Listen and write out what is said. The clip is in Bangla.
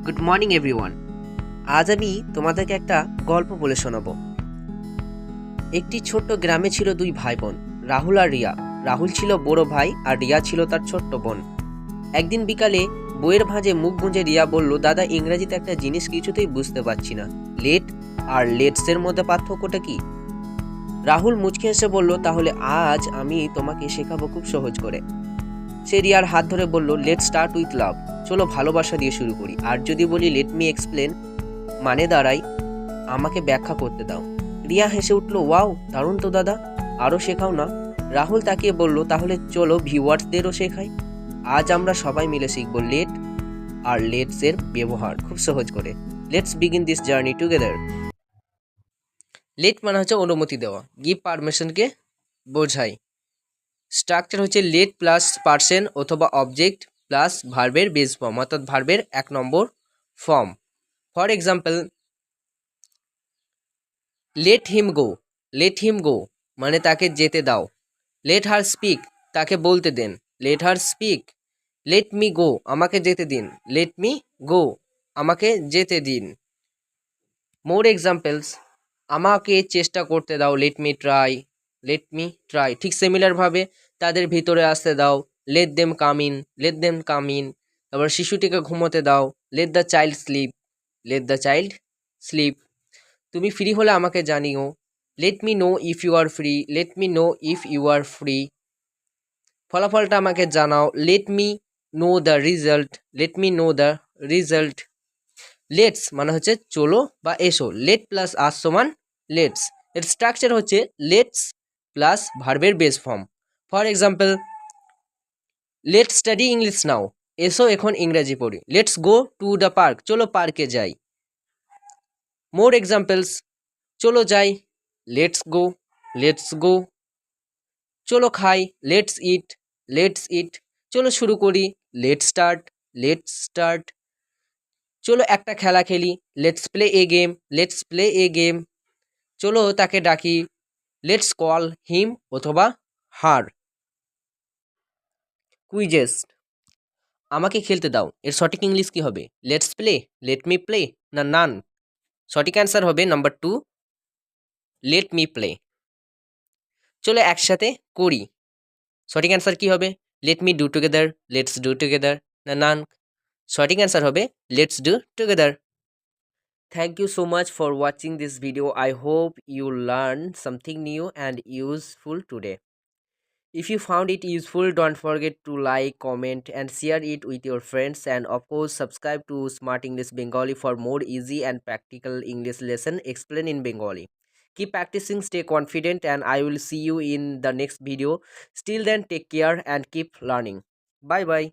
Good morning everyone. আজ আমি তোমাদেরকে একটা গল্প বলে শোনাবো। একটি ছোট্ট গ্রামে ছিল দুই ভাই বোন, রাহুল আর রিয়া। রাহুল ছিল বড় ভাই আর রিয়া ছিল তার ছোট্ট বোন। একদিন বিকালে বইয়ের ভাঁজে মুখ গুঁজে রিয়া বলল, দাদা, ইংরেজিতে একটা জিনিস কিছুতেই বুঝতে পারছি না। লেট আর লেটসের মধ্যে পার্থক্যটা কি? রাহুল মুচকে এসে বলল, তাহলে আজ আমি তোমাকে শেখাবো খুব সহজ করে। সে রিয়ার হাত ধরে বলল, লেট স্টার্ট উইথ লাভ। চলো ভালোবাসা দিয়ে শুরু করি। আর যদি বলি লেট মি এক্সপ্লেন, মানে দাঁড়াই আমাকে ব্যাখ্যা করতে দাও। রিয়া হেসে উঠল, ওয়াও, দারুণ তো দাদা, আরও শেখাও না। রাহুল তাকিয়ে বলল, তাহলে চলো ভিউয়ার্সদেরও শেখাই। আজ আমরা সবাই মিলে শিখবো লেট আর লেটস এর ব্যবহার খুব সহজ করে। Let's begin this journey together. Let মানে হচ্ছে অনুমতি দেওয়া, গিভ পারমিশনকে বোঝায়। স্ট্রাকচার হচ্ছে লেট প্লাস পার্সন অথবা অবজেক্ট প্লাস ভার্বের বেস ফর্ম, অর্থাৎ ভার্বের 1 number form. For example, let him go. Let him go মানে তাকে যেতে দাও। লেট হার স্পিক, তাকে বলতে দেন। Let her speak. Let me go, আমাকে যেতে দিন। লেট মি গো, আমাকে যেতে দিন। মোর এক্সাম্পলস, আমাকে চেষ্টা করতে দাও। Let me try. Let me try. ঠিক সিমিলারভাবে তাদের ভিতরে আসতে দাও। Let them come in. Let them come in. তারপর শিশুটিকে ঘুমোতে দাও। Let the child sleep. Let the child sleep. তুমি ফ্রি হলে আমাকে জানিও। Let me know if you are free. Let me know if you are free. ফলাফলটা আমাকে জানাও। Let me know the result. Let me know the result. Let's মানে হচ্ছে চলো বা এসো। লেট প্লাস আস সমান লেটস। এর স্ট্রাকচার হচ্ছে লেটস প্লাস ভার্বের base form. For example, let's study English নাও। এসো এখন ইংরেজি পড়ি। Let's go to the park, চলো পার্কে যাই। মোর এক্সাম্পলস, চলো যাই। Let's go. Let's go. চলো খাই। Let's eat. Let's eat. চলো শুরু করি। Let's start. Let's start. চলো একটা খেলা খেলি। Let's play a game. Let's play a game. চলো তাকে ডাকি। লেটস কল হিম অথবা হার। কুইজেস, আমাকে খেলতে দাও, এর সঠিক ইংলিশ কি হবে? Let's play, let me play, না নান? সঠিক অ্যান্সার হবে নাম্বার 2, লেট মি প্লে। চলো একসাথে করি, সঠিক অ্যান্সার কি হবে? Let me do together, let's do together, না নান? সঠিক অ্যান্সার হবে let's do together. Thank you so much for watching this video. I hope you learned something new and useful today. If you found it useful, don't forget to like, comment and share it with your friends, and of course subscribe to Smart English Bengali for more easy and practical English lesson explained in Bengali. Keep practicing, stay confident, and I will see you in the next video. Still then, take care and keep learning. Bye bye.